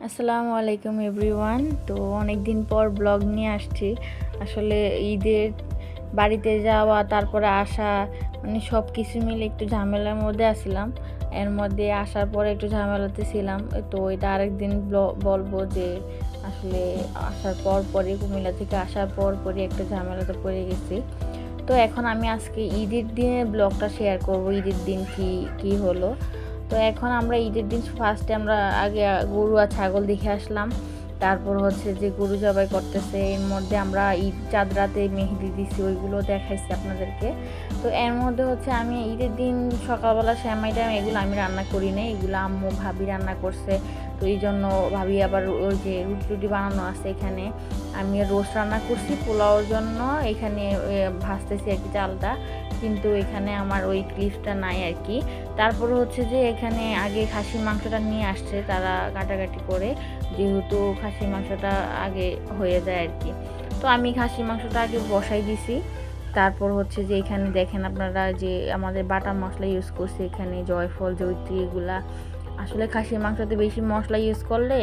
আসসালামু আলাইকুম এভরিওয়ান। তো অনেক দিন পর ব্লগ নিয়ে আসছি। আসলে ঈদের বাড়িতে যাওয়া, তারপরে আসা, মানে সব কিছু মিলে একটু ঝামেলার মধ্যে আসছিলাম। এর মধ্যে আসার পরে একটু ঝামেলাতে ছিলাম। তো এটা আরেকদিন বলবো যে আসলে আসার পরই কুমিল্লা থেকে আসার পরই একটা ঝামেলাতে পড়ে গেছি। তো এখন আমি আজকে ঈদের দিনের ব্লগটা শেয়ার করব, ঈদের দিন কি হলো। তো এখন আমরা ঈদের দিন ফার্স্টে আমরা আগে গরু আর ছাগল দেখে আসলাম। তারপর হচ্ছে যে গরু জবাই করতেছে, এর মধ্যে আমরা ঈদ চাঁদ রাতে মেহেদি দিছি, ওইগুলো দেখাইছি আপনাদেরকে। তো এর মধ্যে হচ্ছে আমি ঈদের দিন সকালবেলা সেমাইটা এগুলো আমি রান্না করি না, এগুলো আম্মু ভাবি রান্না করছে। তো এই জন্য ভাবি আবার ওই যে রুটি বানানো আছে, এখানে আমি রোস্ট রান্না করছি পোলাওর জন্য, এখানে ভাজতেছি আর কি চালটা, কিন্তু এখানে আমার ওই ক্লিপটা নাই আর কি। তারপর হচ্ছে যে এখানে আগে খাসির মাংসটা নিয়ে আসছে তারা কাটাকাটি করে, যেহেতু খাসির মাংসটা আগে হয়ে যায় আর কি। তো আমি খাসির মাংসটা আগে বসাই দিছি। তারপর হচ্ছে যে এখানে দেখেন আপনারা যে আমাদের বাটা মশলা ইউজ করছি, এখানে জয়ফল জয়িত্রী এগুলা। আসলে খাসির মাংসতে বেশি মশলা ইউজ করলে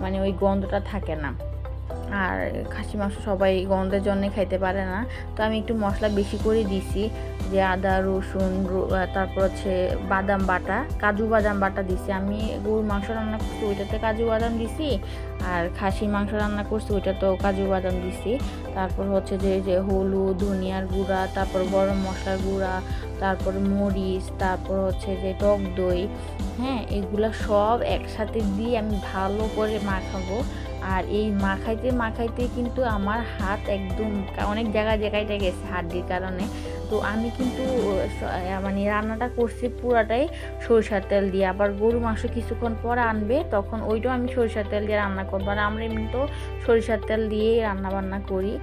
মানে ওই গন্ধটা থাকে না, আর খাসি মাংস সবাই গন্ধের জন্য খাইতে পারে না। তো আমি একটু মশলা বেশি করে দিছি, যে আদা রসুন, তারপর হচ্ছে বাদাম বাটা, কাজু বাদাম বাটা দিছি। আমি গরুর মাংস রান্না করছি ওইটাতে কাজু বাদাম দিছি, আর খাসি মাংস রান্না করছি ওইটাতেও কাজু বাদাম দিছি। তারপর হচ্ছে যে হলুদ, ধনিয়ার গুঁড়া, তারপর গরম মশলার গুঁড়া, তারপর মরিচ, তারপর হচ্ছে যে টক দই, হ্যাঁ এগুলা সব একসাথে দিয়ে আমি ভালো করে মাখাবো। আর এই মাখাইতে কিন্তু আমার হাত একদম অনেক জায়গায় গেছে হাড্ডির কারণে। তো আমি কিন্তু মানে রান্নাটা করছি পুরাটাই সরিষার তেল দিয়ে। আবার গরু মাংস কিছুক্ষণ পরে আনবে, তখন ওইটাও আমি সরিষার তেল দিয়ে রান্না করবো। আর আমরা এমনি তো সরিষার তেল দিয়েই রান্না বান্না করি।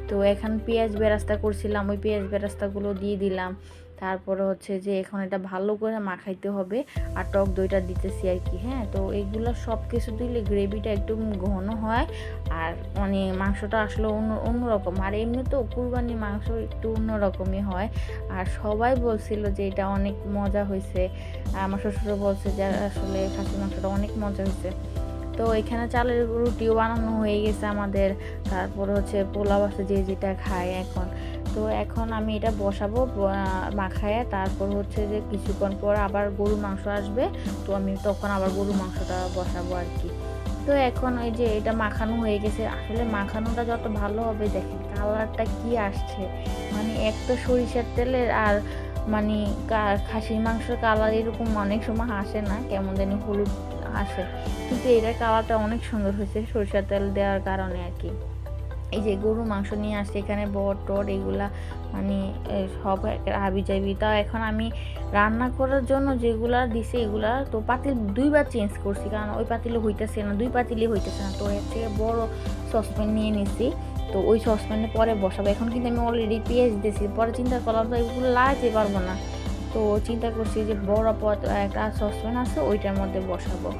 তো এখন পেঁয়াজ বেরাস্তা করছিলাম, ওই পেঁয়াজ বেরাস্তাগুলো দিয়ে দিলাম। তারপরে হচ্ছে যে এখন এটা ভালো করে মাখাইতে হবে, আর টক দইটা দিতেছি আর কি। হ্যাঁ, তো এইগুলো সব কিছু দিলে গ্রেভিটা একটু ঘন হয়, আর মানে মাংসটা আসলে অন্যরকম। আর এমনি তো কুরবানির মাংস একটু অন্যরকমই হয়। আর সবাই বলছিল যে এটা অনেক মজা হয়েছে, আমার শ্বশুরও বলছে যে আসলে খাসির মাংসটা অনেক মজা হয়েছে। তো এখানে চালের রুটিও বানানো হয়ে গেছে আমাদের। তারপর হচ্ছে পোলাও আছে, যে যেটা খায় এখন। তো এখন আমি এটা বসাবো মাখায়। তারপর হচ্ছে যে কিছুক্ষণ পর আবার গরুর মাংস আসবে, তো আমি তখন আবার গরুর মাংসটা বসাবো আর কি। তো এখন ওই যে এটা মাখানো হয়ে গেছে। আসলে মাখানোটা যত ভালো হবে, দেখেন কালারটা কি আসছে, মানে এক তো সরিষার তেলের, আর মানে খাসির মাংসের কালার এরকম অনেক সময় আসে না, কেমন জানি হলুদ আসে, কিন্তু এটার কালারটা অনেক সুন্দর হয়েছে সরিষার তেল দেওয়ার কারণে আর কি। এই যে গরু মাংস নিয়ে আসছে, এখানে বট টট এগুলা মানে সব হাবি জাবি। তাও এখন আমি রান্না করার জন্য যেগুলা দিছে এগুলা তো পাতিল দুইবার চেঞ্জ করছি, কারণ ওই পাতিলে হইতেছে না, দুই পাতিলে হইতেছে না। তো এর থেকে বড় সসপ্যান নিয়ে নিছি, তো ওই সসপ্যানে পরে বসাবো। এখন কিন্তু আমি অলরেডি পেঁয়াজ দিয়েছি, পরে চিন্তা করলাম তো এগুলো লাগাতে পারবো না। তো চিন্তা করছি যে বড় একটা সসপ্যান আছে ওইটার মধ্যে বসাবো।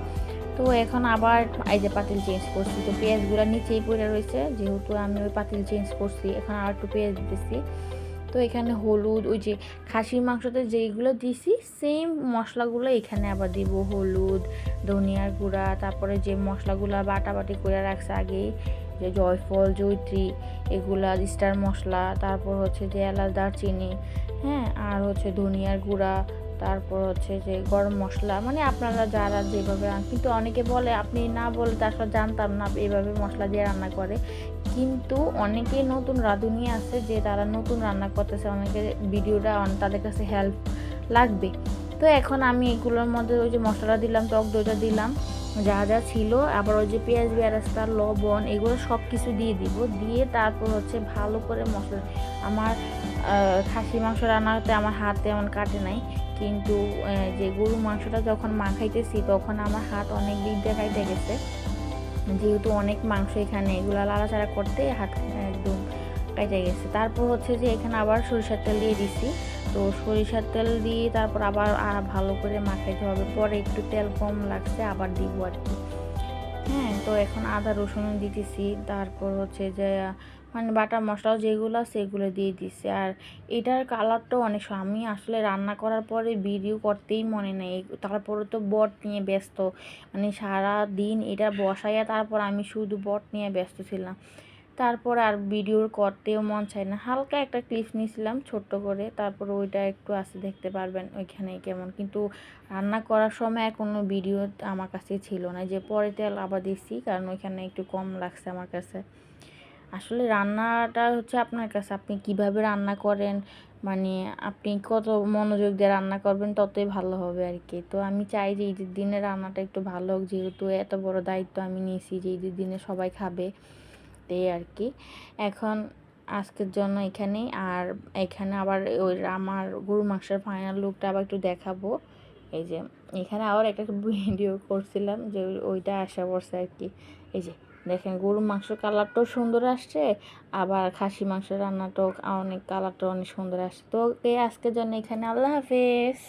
তো এখন আবার এই যে পাতিল চেঞ্জ করছি, তো পেঁয়াজগুলো নিচেই পড়ে রয়েছে, যেহেতু আমি ওই পাতিল চেঞ্জ করছি। এখন আর একটু পেঁয়াজ দিতেছি। তো এখানে হলুদ, ওই যে খাসির মাংসতে যেইগুলো দিছি সেম মশলাগুলো এখানে আবার দিব, হলুদ, ধনিয়ার গুঁড়া, তারপরে যে মশলাগুলো বাটাবাটি করে রাখছে আগেই, যে জয়ফল জয়িত্রী এগুলা, স্টার মশলা, তারপর হচ্ছে যে এলাচ দারচিনি, হ্যাঁ, আর হচ্ছে ধনিয়ার গুঁড়া, তারপর হচ্ছে যে গরম মশলা, মানে আপনারা যারা যেভাবে কিন্তু অনেকে বলে, আপনি না বলে তো আসলে জানতাম না এইভাবে মশলা দিয়ে রান্না করে। কিন্তু অনেকেই নতুন রাঁধুনি আছে যে তারা নতুন রান্না করতেছে, অনেকে ভিডিওটা তাদের কাছে হেল্প লাগবে। তো এখন আমি এগুলোর মধ্যে ওই যে মশলা দিলাম, টক দইটা দিলাম, যা যা ছিল, আবার ওই যে পেঁয়াজ বেরেস্তা, লবণ, এগুলো সব কিছু দিয়ে দিব। দিয়ে তারপর হচ্ছে ভালো করে মশলা, আমার খাসি মাংস রান্নাতে আমার হাত তেমন কাটে নাই, কিন্তু যে গরুর মাংসটা যখন মাখাইতেছি তখন আমার হাত অনেক দিক দিয়ে কাটে গেছে, যেহেতু অনেক মাংস এখানে, এগুলো লাড়াচাড়া করতে হাত একদম কেটে গেছে। তারপর হচ্ছে যে এখানে আবার সরিষার তেল দিয়ে দিছি। তো সরিষার তেল দিয়ে তারপর আবার ভালো করে মাখাইতে হবে, পরে একটু তেল কম লাগছে আবার দিব আর কি। হ্যাঁ, তো এখন আদা রসুন দিতেছি, তারপর হচ্ছে যে মানে বাটা মশলাও যেগুলো আছে এগুলো দিয়ে দিছে। আর এটার কালারটাও অনেক আমি আসলে রান্না করার পরে ভিডিও করতেই মনে নেই, তারপরে তো বট নিয়ে ব্যস্ত, মানে সারা দিন এটা বসাইয়া তারপর আমি শুধু বট নিয়ে ব্যস্ত ছিলাম। তারপর আর ভিডিও করতেও মন চায় না। হালকা একটা ক্লিপ নিয়েছিলাম ছোট্ট করে, তারপর ওইটা একটু আছে দেখতে পারবেন ওইখানে কেমন, কিন্তু রান্না করার সময় আর কোনো ভিডিও আমার কাছে ছিল না, যে পরে তেল আবার দিচ্ছি কারণ ওইখানে একটু কম লাগছে আমার কাছে। আসলে রান্নাটা হচ্ছে আপনার কাছে, আপনি কিভাবে রান্না করেন, মানে আপনি কত মনোযোগ দিয়ে রান্না করবেন ততই ভালো হবে আর কি। তো আমি চাই যে ঈদের দিনে রান্নাটা একটু ভালো হোক, যেহেতু এত বড় দায়িত্ব আমি নিয়েছি যে ঈদের দিনে সবাই খাবে, এই আর কি। এখন আজকের জন্য এখানেই, আর এখানে আবার ওই আমার গরু মাংসের ফাইনাল লুকটা আবার একটু দেখাবো। এই যে এখানে আবার একটা ভিডিও করছিলাম যে ওইটা আসা পড়ছে আর কি। এই যে দেখেন গরুর মাংস কালারটাও সুন্দর আসছে, আবার খাসি মাংসের রান্নাটাও অনেক কালারটাও অনেক সুন্দর আসছে। তো এই আজকের জন্য এখানে, আল্লাহ হাফেজ।